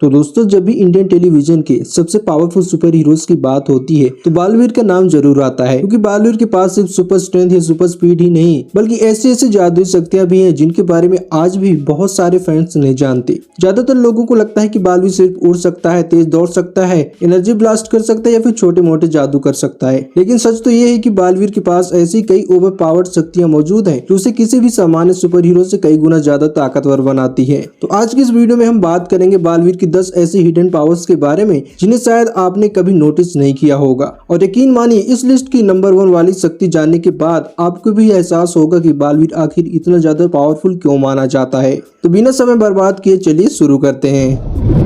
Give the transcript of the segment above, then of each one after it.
तो दोस्तों, जब भी इंडियन टेलीविजन के सबसे पावरफुल सुपर हीरोज की बात होती है तो बालवीर का नाम जरूर आता है, क्योंकि बालवीर के पास सिर्फ सुपर स्ट्रेंथ या सुपर स्पीड ही नहीं बल्कि ऐसी ऐसी जादुई शक्तियां भी हैं जिनके बारे में आज भी बहुत सारे फैंस नहीं जानते। ज्यादातर लोगों को लगता है कि बालवीर सिर्फ उड़ सकता है, तेज दौड़ सकता है, एनर्जी ब्लास्ट कर सकता है या फिर छोटे मोटे जादू कर सकता है, लेकिन सच तो ये है कि बालवीर के पास ऐसी कई ओवर पावर्ड शक्तियां मौजूद है जो उसे किसी भी सामान्य सुपर हीरो से कई गुना ज्यादा ताकतवर बनाती है। तो आज की इस वीडियो में हम बात करेंगे बालवीर की 10 ऐसी हिडन पावर्स के बारे में जिन्हें शायद आपने कभी नोटिस नहीं किया होगा। और यकीन मानिए, इस लिस्ट की नंबर 1 वाली शक्ति जानने के बाद आपको भी एहसास होगा कि बालवीर आखिर इतना ज्यादा पावरफुल क्यों माना जाता है। तो बिना समय बर्बाद किए चलिए शुरू करते हैं।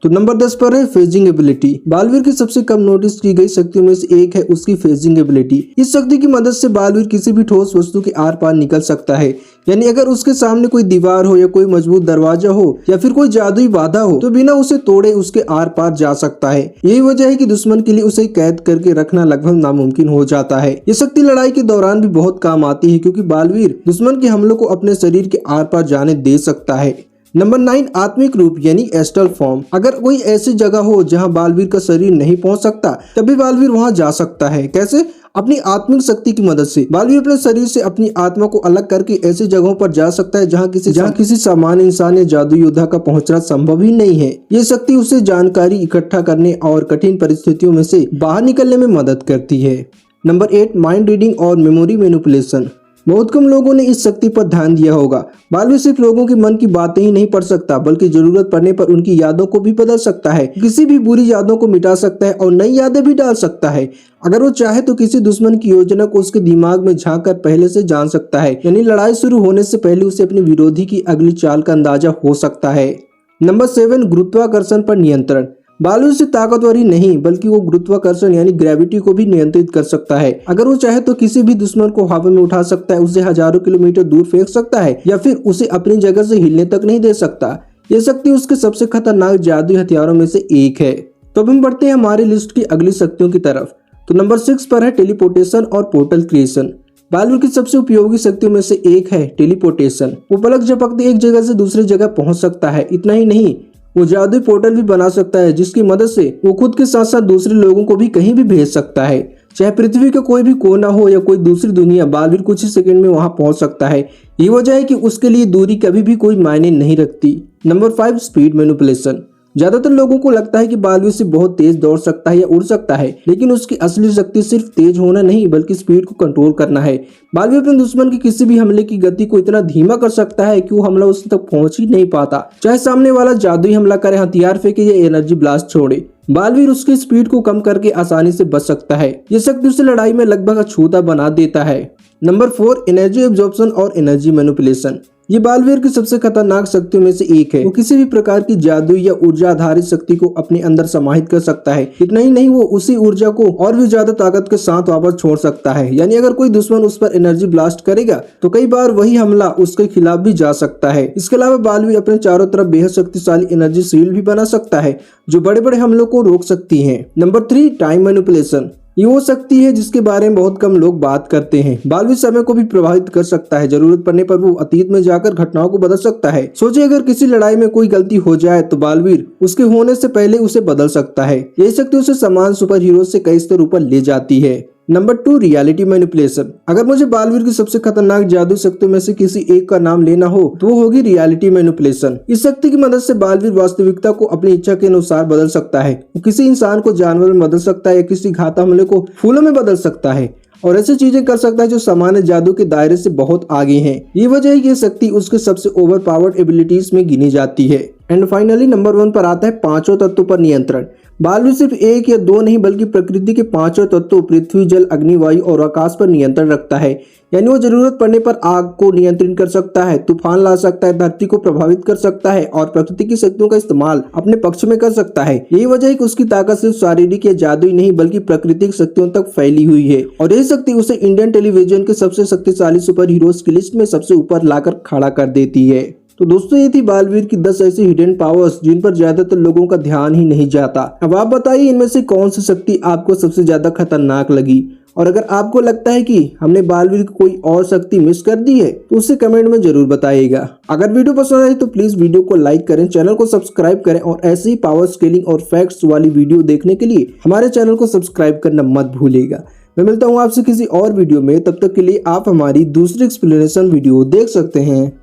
तो नंबर 10 पर है फेजिंग एबिलिटी। बालवीर की सबसे कम नोटिस की गई शक्तियों में से एक है उसकी फेजिंग एबिलिटी। इस शक्ति की मदद से बालवीर किसी भी ठोस वस्तु के आर पार निकल सकता है। यानी अगर उसके सामने कोई दीवार हो या कोई मजबूत दरवाजा हो या फिर कोई जादुई बाधा हो तो बिना उसे तोड़े उसके आर पार जा सकता है। यही वजह है कि दुश्मन के लिए उसे कैद करके रखना लगभग नामुमकिन हो जाता है। ये शक्ति लड़ाई के दौरान भी बहुत काम आती है, क्योंकि बालवीर दुश्मन के हमलों को अपने शरीर के आर पार जाने दे सकता है। नंबर 9, आत्मिक रूप यानी एस्ट्रल फॉर्म। अगर कोई ऐसी जगह हो जहां बालवीर का शरीर नहीं पहुंच सकता तभी बालवीर वहां जा सकता है। कैसे? अपनी आत्मिक शक्ति की मदद से बालवीर अपने शरीर से अपनी आत्मा को अलग करके ऐसी जगहों पर जा सकता है जहां किसी सामान्य इंसान या जादू योद्धा का पहुंचना संभव ही नहीं है। ये शक्ति उसे जानकारी इकट्ठा करने और कठिन परिस्थितियों में से बाहर निकलने में मदद करती है। नंबर 8, माइंड रीडिंग और मेमोरी मैनिपुलेशन। बहुत कम लोगों ने इस शक्ति पर ध्यान दिया होगा। बालवीर सिर्फ लोगों के मन की बातें ही नहीं पढ़ सकता बल्कि जरूरत पड़ने पर उनकी यादों को भी बदल सकता है। किसी भी बुरी यादों को मिटा सकता है और नई यादें भी डाल सकता है। अगर वो चाहे तो किसी दुश्मन की योजना को उसके दिमाग में झांक कर पहले से जान सकता है। यानी लड़ाई शुरू होने से पहले उसे अपने विरोधी की अगली चाल का अंदाजा हो सकता है। नंबर 7, गुरुत्वाकर्षण पर नियंत्रण। बालवीर से ताकतवर ही नहीं बल्कि वो गुरुत्वाकर्षण यानी ग्रेविटी को भी नियंत्रित कर सकता है। अगर वो चाहे तो किसी भी दुश्मन को हवा में उठा सकता है, उसे हजारों किलोमीटर दूर फेंक सकता है या फिर उसे अपनी जगह से हिलने तक नहीं दे सकता। ये शक्ति उसके सबसे खतरनाक जादुई हथियारों में से एक है। तो अब हम बढ़ते हैं हमारी लिस्ट की अगली शक्तियों की तरफ। तो नंबर 6 पर है टेलीपोर्टेशन और पोर्टल क्रिएशन। बालवीर की सबसे उपयोगी शक्तियों में से एक है टेलीपोर्टेशन। वो पलक झपकते एक जगह से दूसरी जगह पहुंच सकता है। इतना ही नहीं, वो जादुई पोर्टल भी बना सकता है जिसकी मदद से वो खुद के साथ साथ दूसरे लोगों को भी कहीं भी भेज सकता है। चाहे पृथ्वी का कोई भी कोना हो या कोई दूसरी दुनिया, बालवीर कुछ ही सेकंड में वहां पहुंच सकता है। ये वजह है कि उसके लिए दूरी कभी भी कोई मायने नहीं रखती। Number 5, speed manipulation. ज्यादातर लोगों को लगता है कि बालवीर से बहुत तेज दौड़ सकता है या उड़ सकता है, लेकिन उसकी असली शक्ति सिर्फ तेज होना नहीं बल्कि स्पीड को कंट्रोल करना है। बालवीर अपने दुश्मन के किसी भी हमले की गति को इतना धीमा कर सकता है कि वो हमला उस तक पहुंच ही नहीं पाता। चाहे सामने वाला जादुई हमला करे, हथियार फेंके या एनर्जी ब्लास्ट छोड़े, बालवीर उसकी स्पीड को कम करके आसानी से बच सकता है। ये शक्ति उसे लड़ाई में लगभग अछूता बना देता है। नंबर 4, एनर्जी एब्जॉर्प्शन और एनर्जी मैनिपुलेशन। ये बालवीर की सबसे खतरनाक शक्तियों में से एक है। वो किसी भी प्रकार की जादुई या ऊर्जा आधारित शक्ति को अपने अंदर समाहित कर सकता है। इतना ही नहीं, वो उसी ऊर्जा को और भी ज्यादा ताकत के साथ वापस छोड़ सकता है। यानी अगर कोई दुश्मन उस पर एनर्जी ब्लास्ट करेगा तो कई बार वही हमला उसके खिलाफ भी जा सकता है। इसके अलावा बालवीर अपने चारों तरफ बेहद शक्तिशाली एनर्जी शील्ड भी बना सकता है जो बड़े बड़े हमलों को रोक सकती है। Number 3, time manipulation. ये वो शक्ति है जिसके बारे में बहुत कम लोग बात करते हैं। बालवीर समय को भी प्रभावित कर सकता है। जरूरत पड़ने पर वो अतीत में जाकर घटनाओं को बदल सकता है। सोचिए, अगर किसी लड़ाई में कोई गलती हो जाए तो बालवीर उसके होने से पहले उसे बदल सकता है। यही शक्ति उसे समान सुपर हीरो से कई स्तर ऊपर ले जाती है। Number 2, reality manipulation. अगर मुझे बालवीर की सबसे खतरनाक जादू शक्तियों में से किसी एक का नाम लेना हो तो वो होगी रियलिटी मैनिपुलेशन। इस शक्ति की मदद से बालवीर वास्तविकता को अपनी इच्छा के अनुसार बदल सकता है। वो किसी इंसान को जानवर में बदल सकता है या किसी घातक हमले को फूलों में बदल सकता है और ऐसी चीजें कर सकता है जो सामान्य जादू के दायरे से बहुत आगे हैं। ये वजह है कि ये शक्ति उसके सबसे ओवर पावर्ड एबिलिटीज में गिनी जाती है। एंड फाइनली नंबर 1 पर आता है पांचों तत्वों पर नियंत्रण। बालवीर सिर्फ एक या दो नहीं बल्कि प्रकृति के पांचों तत्वों पृथ्वी, जल, अग्नि, वायु और आकाश पर नियंत्रण रखता है। यानी वो जरूरत पड़ने पर आग को नियंत्रित कर सकता है, तूफान ला सकता है, धरती को प्रभावित कर सकता है और प्रकृति की शक्तियों का इस्तेमाल अपने पक्ष में कर सकता है। यही वजह है कि उसकी ताकत सिर्फ शारीरिक या जादुई नहीं बल्कि प्राकृतिक शक्तियों तक फैली हुई है और यही शक्ति उसे इंडियन टेलीविजन के सबसे शक्तिशाली सुपर हीरोज की लिस्ट में सबसे ऊपर लाकर खड़ा कर देती है। तो दोस्तों, ये थी बालवीर की 10 ऐसी हिडन पावर्स जिन पर ज्यादातर लोगों का ध्यान ही नहीं जाता। अब आप बताइए, इनमें से कौन सी शक्ति आपको सबसे ज्यादा खतरनाक लगी और अगर आपको लगता है कि हमने बालवीर की कोई और शक्ति मिस कर दी है तो उसे कमेंट में जरूर बताइएगा। अगर वीडियो पसंद आए तो प्लीज वीडियो को लाइक करें, चैनल को सब्सक्राइब करें और ऐसे ही पावर स्केलिंग और फैक्ट्स वाली वीडियो देखने के लिए हमारे चैनल को सब्सक्राइब करना मत भूलिएगा। मैं मिलता हूँ आपसे किसी और वीडियो में, तब तक के लिए आप हमारी दूसरी एक्सप्लेनेशन वीडियो देख सकते हैं।